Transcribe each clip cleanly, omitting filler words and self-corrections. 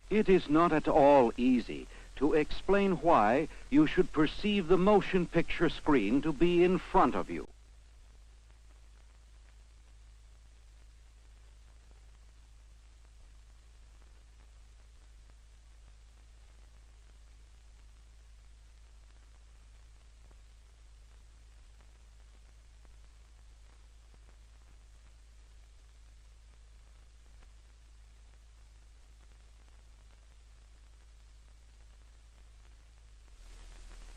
It is not at all easy to explain why you should perceive the motion picture screen to be in front of you.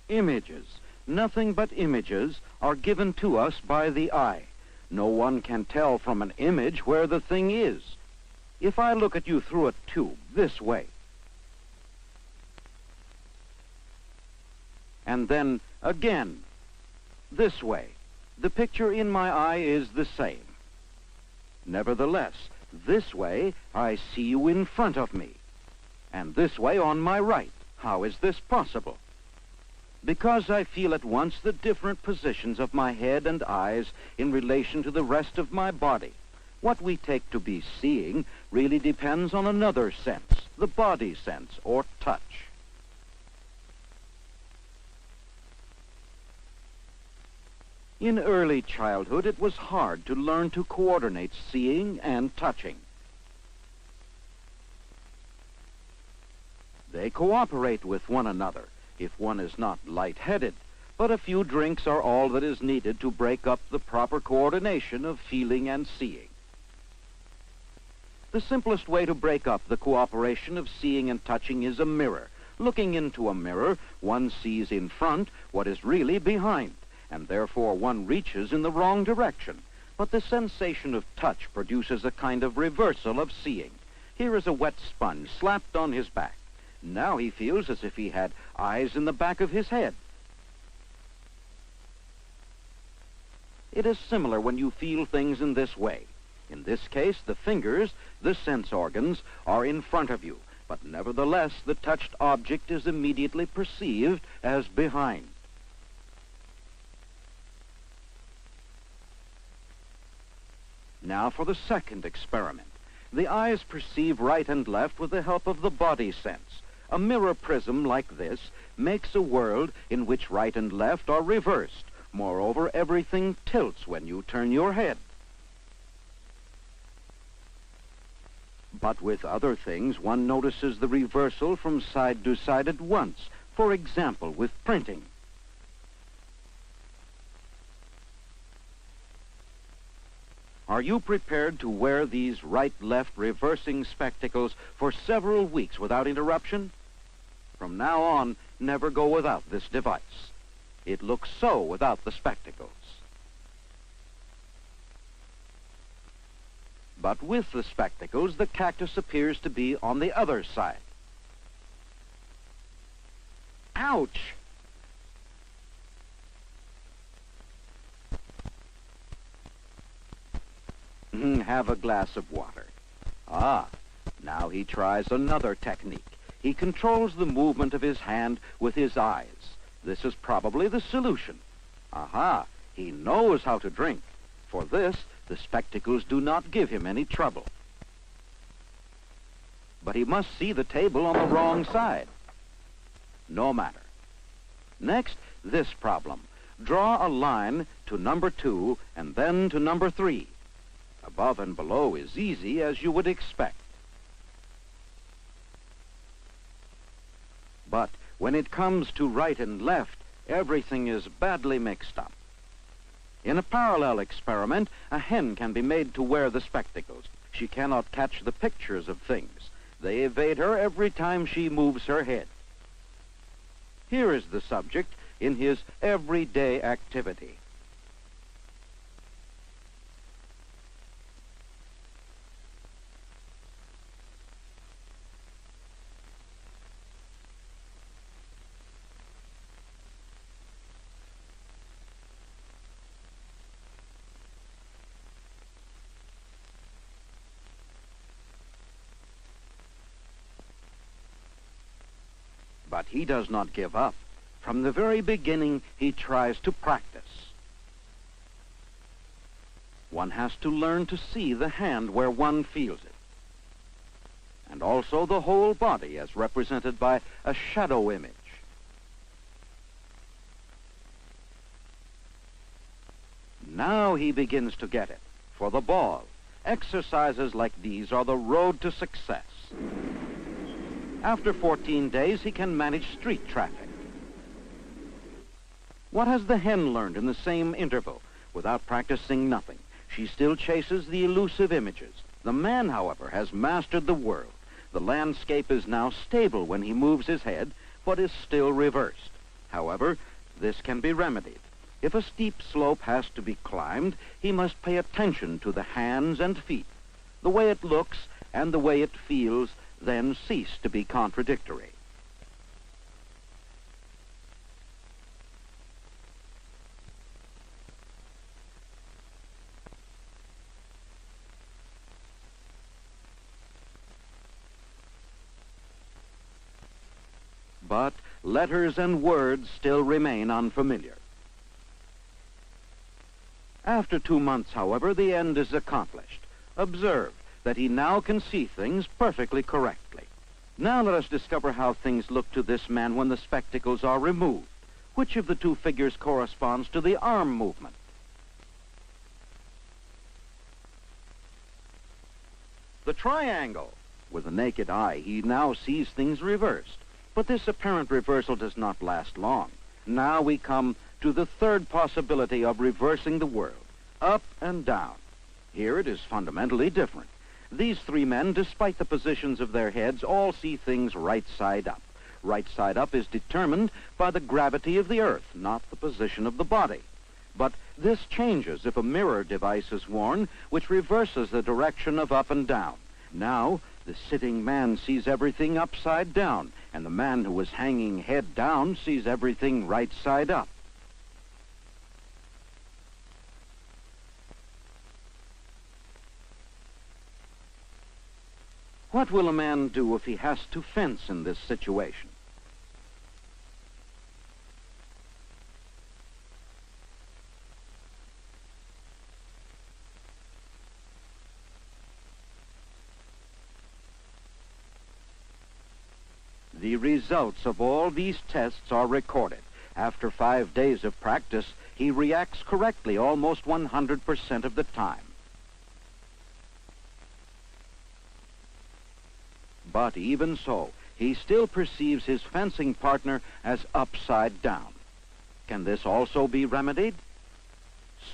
Images, nothing but images, are given to us by the eye. No one can tell from an image where the thing is. If I look at you through a tube this way, and then again this way, the picture in my eye is the same. Nevertheless, this way I see you in front of me, and this way on my right. How is this possible? Because I feel at once the different positions of my head and eyes in relation to the rest of my body. What we take to be seeing really depends on another sense, the body sense, or touch. In early childhood, it was hard to learn to coordinate seeing and touching. They cooperate with one another if one is not light-headed, but a few drinks are all that is needed to break up the proper coordination of feeling and seeing. The simplest way to break up the cooperation of seeing and touching is a mirror. Looking into a mirror, one sees in front what is really behind, and therefore one reaches in the wrong direction. But the sensation of touch produces a kind of reversal of seeing. Here is a wet sponge slapped on his back. Now he feels as if he had eyes in the back of his head. It is similar when you feel things in this way. In this case, the fingers, the sense organs, are in front of you, but nevertheless the touched object is immediately perceived as behind. Now for the second experiment. The eyes perceive right and left with the help of the body sense. A mirror prism like this makes a world in which right and left are reversed. Moreover, everything tilts when you turn your head. But with other things, one notices the reversal from side to side at once. For example, with printing. Are you prepared to wear these right-left reversing spectacles for several weeks without interruption? From now on, never go without this device. It looks so without the spectacles. But with the spectacles, the cactus appears to be on the other side. Ouch! Have a glass of water. Ah, now he tries another technique. He controls the movement of his hand with his eyes. This is probably the solution. Aha, he knows how to drink. For this, the spectacles do not give him any trouble. But he must see the table on the wrong side. No matter. Next, this problem. Draw a line to number 2 and then to number 3. Above and below is easy, as you would expect. But when it comes to right and left, everything is badly mixed up. In a parallel experiment, a hen can be made to wear the spectacles. She cannot catch the pictures of things. They evade her every time she moves her head. Here is the subject in his everyday activity. But he does not give up. From the very beginning, he tries to practice. One has to learn to see the hand where one feels it. And and also the whole body as represented by a shadow image. Now he begins to get it. For the ball, exercises like these are the road to success. After 14 days, he can manage street traffic. What has the hen learned in the same interval? Without practicing nothing, she still chases the elusive images. The man, however, has mastered the world. The landscape is now stable when he moves his head, but is still reversed. However, this can be remedied. If a steep slope has to be climbed, he must pay attention to the hands and feet. The way it looks and the way it feels then cease to be contradictory. But letters and words still remain unfamiliar. After 2 months, however, the end is accomplished. Observe that he now can see things perfectly correctly. Now let us discover how things look to this man when the spectacles are removed. Which of the two figures corresponds to the arm movement? The triangle. With the naked eye, he now sees things reversed. But this apparent reversal does not last long. Now we come to the third possibility of reversing the world, up and down. Here it is fundamentally different. These three men, despite the positions of their heads, all see things right side up. Right side up is determined by the gravity of the earth, not the position of the body. But this changes if a mirror device is worn, which reverses the direction of up and down. Now, the sitting man sees everything upside down, and the man who is hanging head down sees everything right side up. What will a man do if he has to fence in this situation? The results of all these tests are recorded. After 5 days of practice, he reacts correctly almost 100% of the time. But even so, he still perceives his fencing partner as upside down. Can this also be remedied?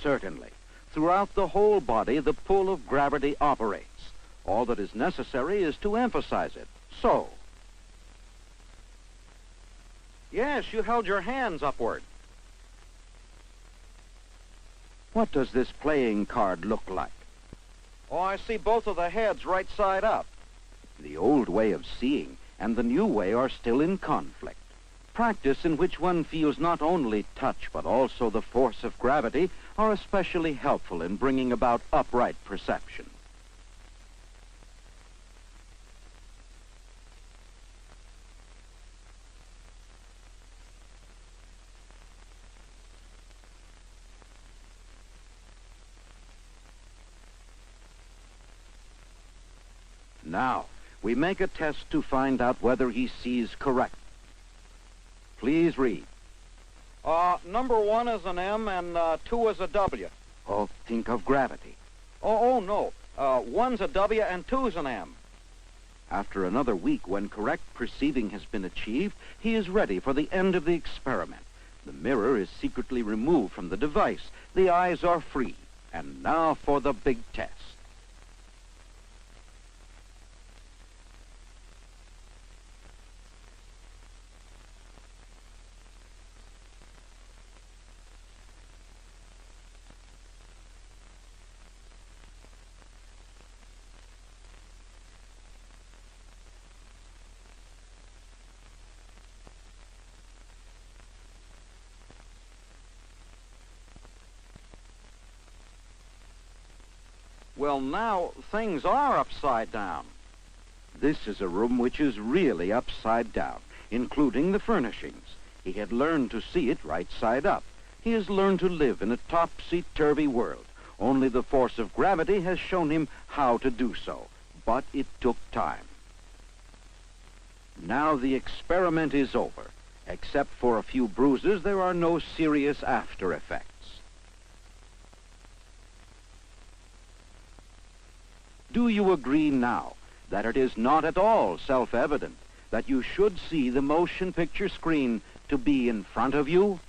Certainly. Throughout the whole body, the pull of gravity operates. All that is necessary is to emphasize it. So. Yes, you held your hands upward. What does this playing card look like? Oh, I see both of the heads right side up. The old way of seeing and the new way are still in conflict. Practice in which one feels not only touch but also the force of gravity are especially helpful in bringing about upright perception. Now, we make a test to find out whether he sees correct. Please read. Number 1 is an M and 2 is a W. Oh, think of gravity. Oh, no. 1's a W and 2's an M. After another week, when correct perceiving has been achieved, he is ready for the end of the experiment. The mirror is secretly removed from the device. The eyes are free. And now for the big test. Well, now things are upside down. This is a room which is really upside down, including the furnishings. He had learned to see it right side up. He has learned to live in a topsy-turvy world. Only the force of gravity has shown him how to do so. But it took time. Now the experiment is over. Except for a few bruises, there are no serious after effects. Do you agree now that it is not at all self-evident that you should see the motion picture screen to be in front of you?